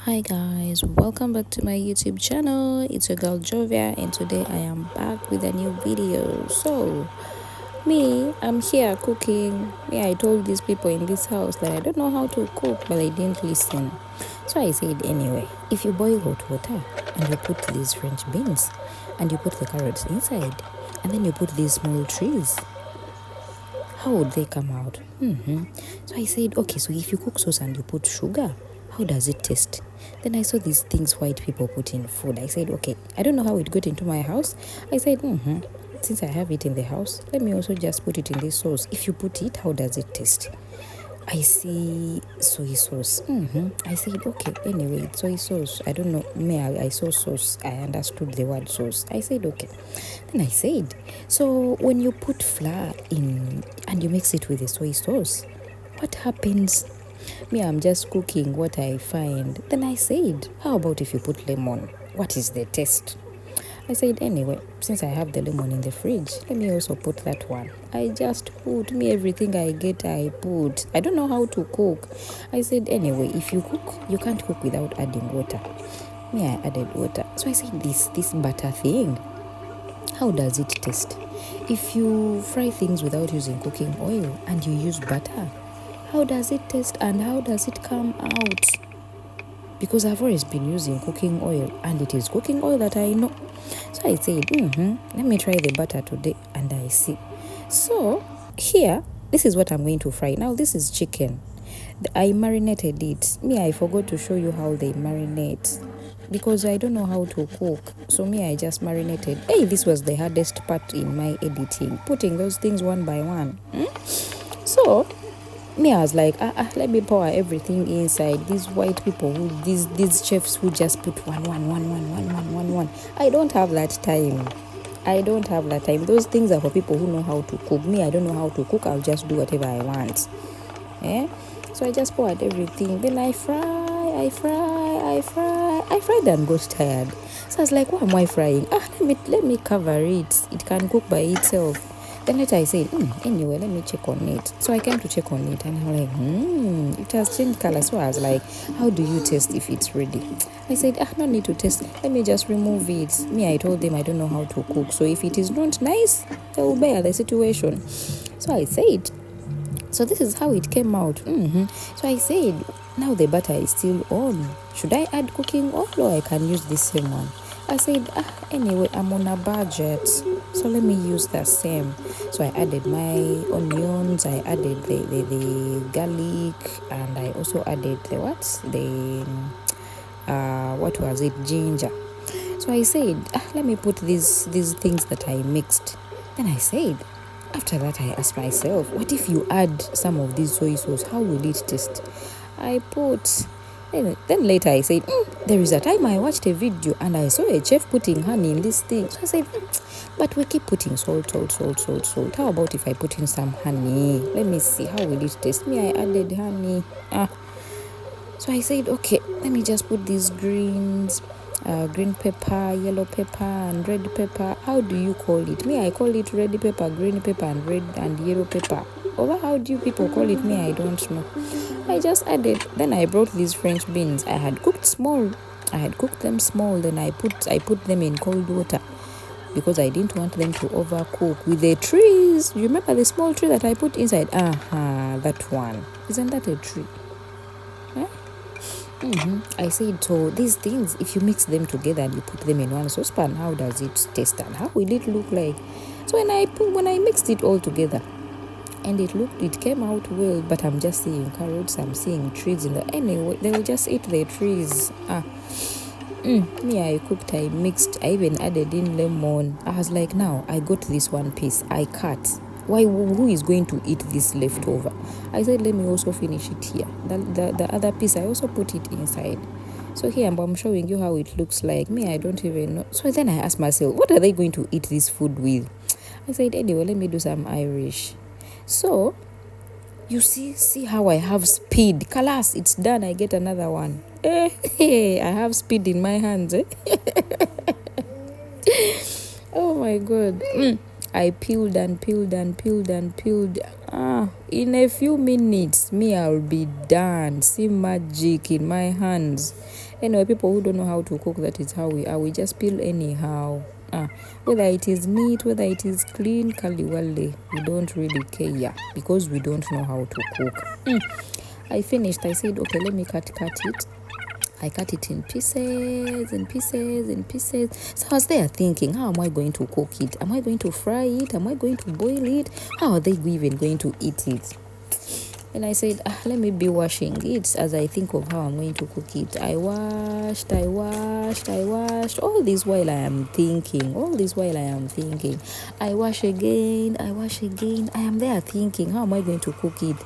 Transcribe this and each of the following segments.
Hi guys, welcome back to my YouTube channel. It's your girl Jovia, and today I am back with a new video. So I'm here cooking. I told these people in this house that I don't know how to cook, but they didn't listen. So I said anyway, if you boil hot water and you put these French beans and you put the carrots inside and then you put these small trees, how would they come out? So I said, okay, so if you cook sauce and you put sugar, how does it taste? Then I saw these things white people put in food. I said, okay, I don't know how it got into my house. I said, since I have it in the house, let me also just put it in this sauce. If you put it, how does it taste? I see soy sauce. I said, okay, anyway, soy sauce. I don't know. I saw sauce. I understood the word sauce. I said, okay. Then I said, so when you put flour in and you mix it with the soy sauce, what happens? I'm just cooking what I find. Then I said, how about if you put lemon? What is the taste? I said, anyway, since I have the lemon in the fridge, let me also put that one. I just put everything I get, I put. I don't know how to cook. I said, anyway, if you cook, you can't cook without adding water. I added water. So I said, this butter thing, how does it taste? If you fry things without using cooking oil and you use butter, how does it taste and how does it come out? Because I've always been using cooking oil and it is cooking oil that I know. So I said, let me try the butter today, and I see. So here, this is what I'm going to fry. Now this is chicken. I marinated it. I forgot to show you how they marinate because I don't know how to cook. So I just marinated. Hey, this was the hardest part in my editing, putting those things one by one. So I was like, let me pour everything inside. These white people, these chefs who just put one. I don't have that time. Those things are for people who know how to cook. I don't know how to cook. I'll just do whatever I want. So I just poured everything. Then I fried and got tired. So I was like, why am I frying? Let me cover it. It can cook by itself. Then later I said, anyway, let me check on it. So I came to check on it and I'm like, it has changed color. So I was like, how do you test if it's ready? I said, no need to test. Let me just remove it. I told them I don't know how to cook. So if it is not nice, they will bear the situation. So I said, so this is how it came out. So I said, now the butter is still on. Should I add cooking oil or I can use the same one? I said, anyway, I'm on a budget, so let me use the same. So I added my onions, I added the garlic, and I also added ginger. So I said, let me put these things that I mixed. Then I said, after that I asked myself, what if you add some of this soy sauce? How will it taste? Then later I said, there is a time I watched a video and I saw a chef putting honey in this thing. So I said, but we keep putting salt. How about if I put in some honey? Let me see, how will it taste? I added honey. So I said, okay, let me just put these greens, green pepper, yellow pepper, and red pepper. How do you call it? I call it red pepper, green pepper, and red and yellow pepper. Or how do you people call it? I don't know. I just added. Then I brought these French beans. I had cooked them small. Then I put them in cold water because I didn't want them to overcook with the trees. You remember the small tree that I put inside? That one. Isn't that a tree? I said, so these things, if you mix them together and you put them in one saucepan, how does it taste and how will it look like? So when I mixed it all together, and it came out well, but I'm just seeing carrots, I'm seeing trees anyway, they will just eat the trees. I cooked, I mixed, I even added in lemon. I was like, now I got this one piece, I cut. Who is going to eat this leftover? I said, let me also finish it here. The other piece, I also put it inside. So here I'm showing you how it looks like. I don't even know. So then I asked myself, what are they going to eat this food with? I said, anyway, let me do some Irish. So you see how I have speed. Kalas, it's done. I get another one. I have speed in my hands. Oh my God. I peeled. In a few minutes, me, I'll be done. See magic in my hands. Anyway, people who don't know how to cook, that is how we are. We just peel anyhow. Whether it is neat, whether it is clean, kaliwale, we don't really care because we don't know how to cook. I finished. I said, okay, let me cut it. I cut it in pieces. So I was there thinking, how am I going to cook it? Am I going to fry it? Am I going to boil it? How are they even going to eat it? And I said, let me be washing it as I think of how I'm going to cook it. I washed. All this while I am thinking. I wash again. I am there thinking, how am I going to cook it?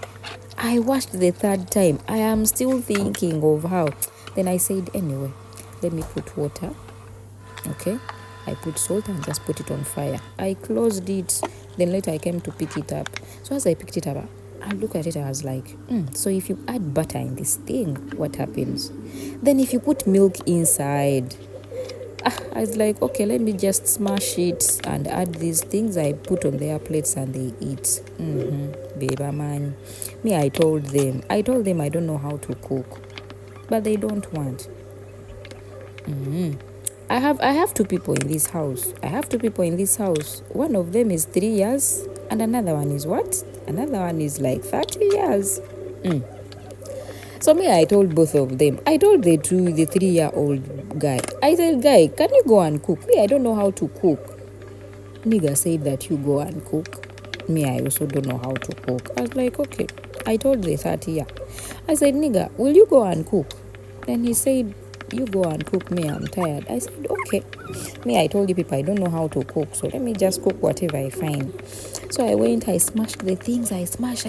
I washed the third time. I am still thinking of how. Then I said, anyway, let me put water. Okay. I put salt and just put it on fire. I closed it. Then later I came to pick it up. So as I picked it up, I looked at it, I was like, so if you add butter in this thing, what happens? Then if you put milk inside, I was like, okay, let me just smash it and add these things I put on their plates and they eat. Baby man. Me, I told them I don't know how to cook, but they don't want. I have two people in this house. One of them is 3 years and another one is what? Another one is like 30 years. So me, I told both of them. I told the 3-year-old guy. I said, guy, can you go and cook? Me, I don't know how to cook. Nigga said that you go and cook. Me, I also don't know how to cook. I was like, okay. I told the 30-year. I said, nigga, will you go and cook? Then he said, you go and cook. Me, I'm tired. I said, okay. Me, I told you people I don't know how to cook, so let me just cook whatever I find. So I went, I smashed the things, I smash.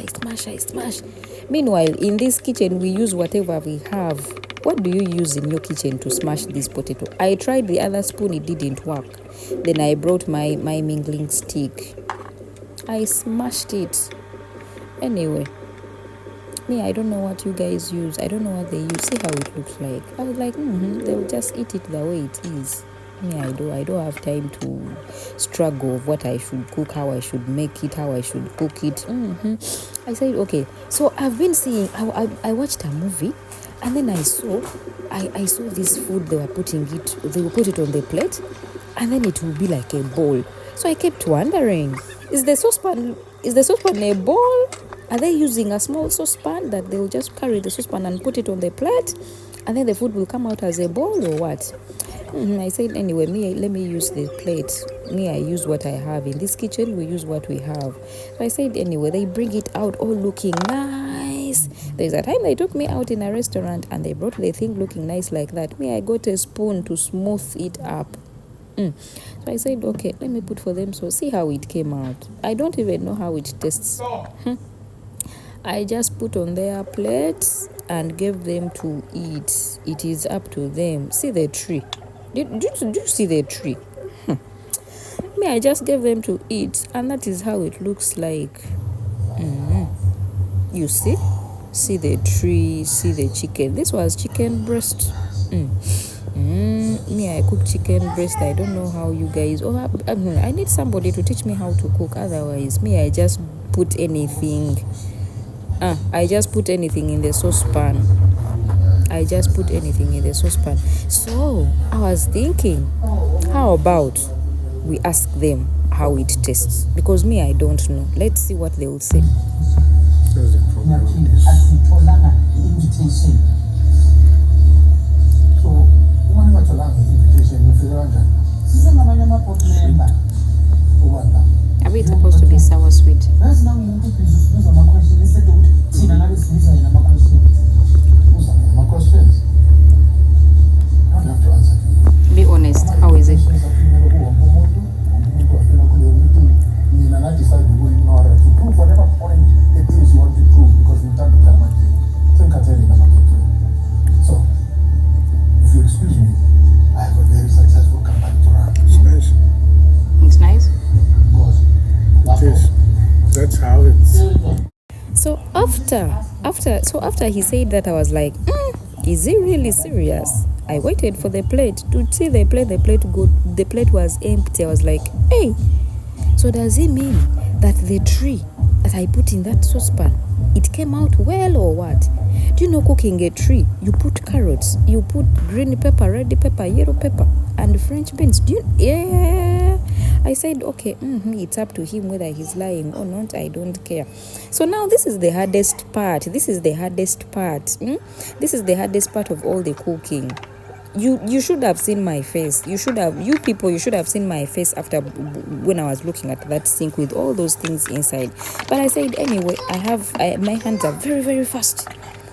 Meanwhile, in this kitchen, we use whatever we have. What do you use in your kitchen to smash this potato? I tried the other spoon, it didn't work. Then I brought my mingling stick. I smashed it. Anyway, me, I don't know what you guys use. I don't know what they use. See how it looks like. I was like, they'll just eat it the way it is. Me, I don't have time to struggle of what I should cook, how I should make it, how I should cook it. I said, okay. So I've been seeing, I watched a movie and then I saw this food they will put it on the plate and then it will be like a bowl. So I kept wondering, is the saucepan a bowl? Are they using a small saucepan that they'll just carry the saucepan and put it on the plate and then the food will come out as a bowl or what? I said, anyway, let me use the plate. I use what I have. In this kitchen, we use what we have. So I said, anyway, they bring it out all looking nice. There's a time they took me out in a restaurant and they brought the thing looking nice like that. I got a spoon to smooth it up. So I said, okay, let me put for them. So see how it came out. I don't even know how it tastes. I just put on their plates and gave them to eat. It is up to them. See the tree. Do you see the tree? I just gave them to eat, and that is how it looks like. You see? See the tree, see the chicken. This was chicken breast. I cook chicken breast. I don't know how you guys. I need somebody to teach me how to cook. Otherwise, I just put anything. I just put anything in the saucepan. So I was thinking, how about we ask them how it tastes? Because I don't know. Let's see what they will say. There's a problem with this. I mean, it's supposed to be sour sweet. Be honest, how is it? So, if you excuse me, I have a very successful company to run. It's nice? That's how it's. So after he said that, I was like, is he really serious? I waited for the plate to see the plate. The plate was empty. I was like, hey, so does it mean that the tree that I put in that saucepan, it came out well or what? Do you know cooking a tree? You put carrots, you put green pepper, red pepper, yellow pepper, and French beans. Yeah. I said, okay, it's up to him whether he's lying or not. I don't care. So now this is the hardest part. This is the hardest part. This is the hardest part of all the cooking. You should have seen my face. You should have seen my face after when I was looking at that sink with all those things inside. But I said anyway, my hands are very, very fast.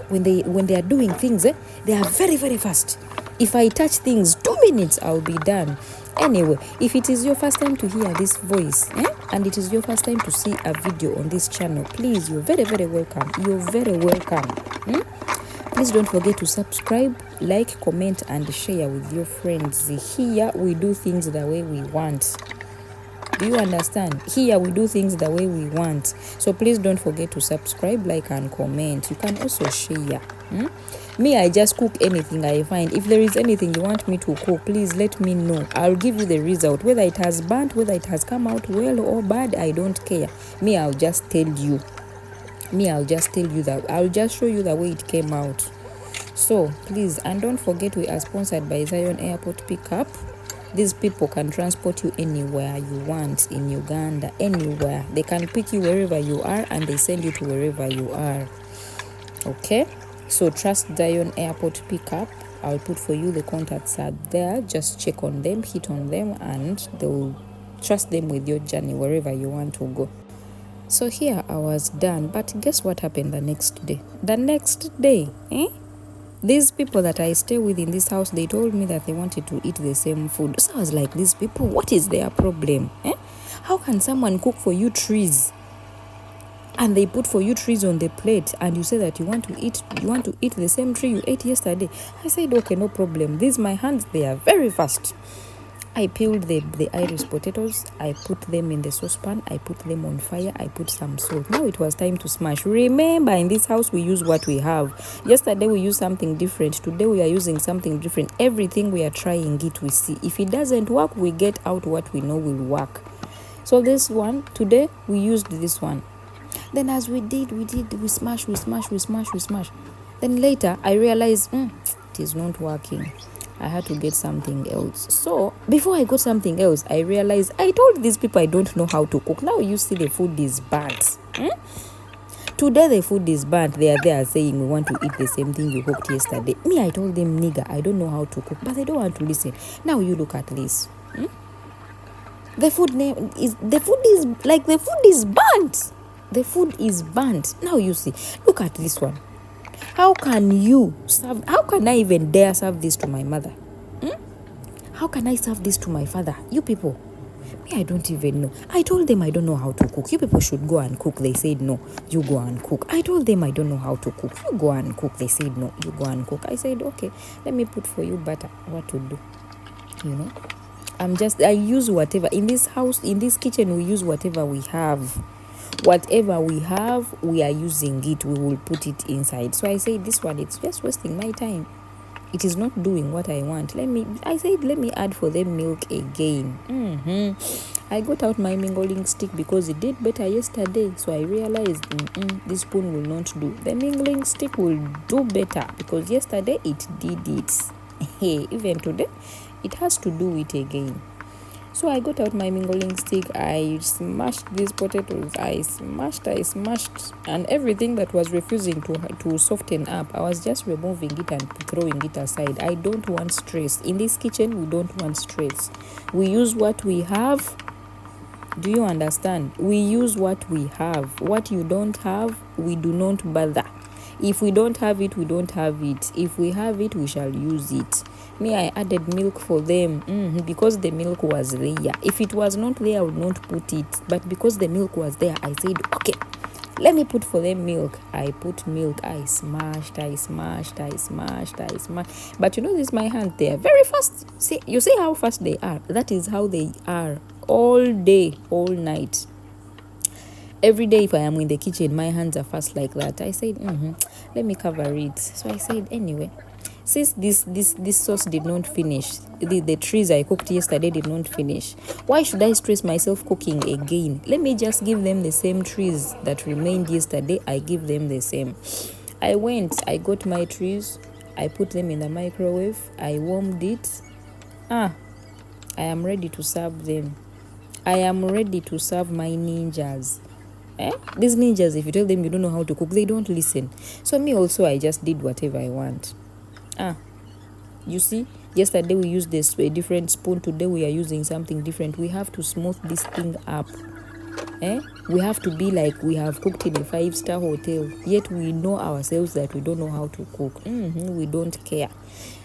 When they are doing things, they are very, very fast. If I touch things, 2 minutes, I'll be done. Anyway, if it is your first time to hear this voice, and it is your first time to see a video on this channel, please, you're very, very welcome. You're very welcome. Please don't forget to subscribe, like, comment, and share with your friends. Here we do things the way we want. Do you understand? Here we do things the way we want. So please don't forget to subscribe, like, and comment. You can also share. Me, I just cook anything I find. If there is anything you want me to cook, please let me know. I'll give you the result. Whether it has burnt, whether it has come out well or bad, I don't care. Me, I'll just tell you. That I'll just show you the way it came out. So please, and don't forget, we are sponsored by Zion Airport Pickup. These people can transport you anywhere you want in Uganda, anywhere. They can pick you wherever you are and they send you to wherever you are. Okay, so trust Zion Airport Pickup. I'll put for you the contacts are there. Just check on them, hit on them, and they'll trust them with your journey wherever you want to go. So here I was done, but guess what happened the next day? These people that I stay with in this house, they told me that they wanted to eat the same food. So I was like, these people, what is their problem? How can someone cook for you trees and they put for you trees on the plate and you say that you want to eat the same tree you ate yesterday? I said, okay, no problem. These my hands, they are very fast. I peeled the Irish potatoes, I put them in the saucepan, I put them on fire, I put some salt. Now it was time to smash. Remember, in this house we use what we have. Yesterday we used something different. Today we are using something different. Everything we are trying it, we see. If it doesn't work, we get out what we know will work. So this one, today we used this one. Then as we smash. Then later I realized, it is not working. I had to get something else. So before I got something else, I realized I told these people I don't know how to cook. Now you see the food is burnt. Today the food is burnt. They are there saying we want to eat the same thing you cooked yesterday. Me, I told them, nigga, I don't know how to cook, but they don't want to listen. Now you look at this. The food is burnt. The food is burnt. Now you see. Look at this one. How can I even dare serve this to my mother? How can I serve this to my father? You people. Me, I don't even know. I told them I don't know how to cook. You people should go and cook. They said no. You go and cook. I told them I don't know how to cook. You go and cook. They said no. You go and cook. I said, okay, let me put for you butter. What to do? I use whatever. In this house, in this kitchen, we use whatever we have. Whatever we have, we are using it. We will put it inside. So I say this one, it's just wasting my time. It is not doing what I want. Let me add for them milk again. I got out my mingling stick because it did better yesterday. So I realized this spoon will not do. The mingling stick will do better because yesterday it did it. Even today, it has to do it again. So I got out my mingling stick, I smashed these potatoes, I smashed, and everything that was refusing to soften up, I was just removing it and throwing it aside. I don't want stress. In this kitchen, we don't want stress. We use what we have. Do you understand? We use what we have. What you don't have, we do not bother. If we don't have it, we don't have it. If we have it, we shall use it. Me, I added milk for them because the milk was there. If it was not there, I would not put it. But because the milk was there, I said, okay, let me put for them milk. I put milk. I smashed. But you know, this my hand, they are very fast. See, you see how fast they are? That is how they are all day, all night. Every day if I am in the kitchen, my hands are fast like that. I said, let me cover it. So I said, anyway, since this sauce did not finish, the trees I cooked yesterday did not finish, why should I stress myself cooking again? Let me just give them the same trees that remained yesterday. I give them the same. I got my trees, I put them in the microwave, I warmed it. I am ready to serve them. I am ready to serve my ninjas. These ninjas, if you tell them you don't know how to cook, they don't listen. So me also, I just did whatever I want. You see, yesterday we used a different spoon. Today we are using something different. We have to smooth this thing up. We have to be like we have cooked in a 5-star hotel, yet we know ourselves that we don't know how to cook. We don't care.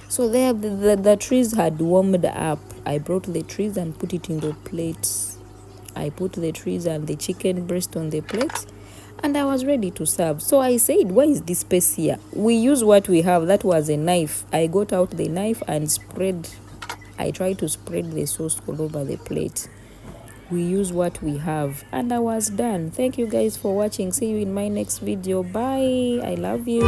So there, the trees had warmed up. I brought the trees and put it in the plates. I put the trees and the chicken breast on the plates, and I was ready to serve. So I said, why is this space here? We use what we have. That was a knife. I got out the knife and I tried to spread the sauce all over the plate. We use what we have, and I was done. Thank you guys for watching. See you in my next video. Bye. I love you.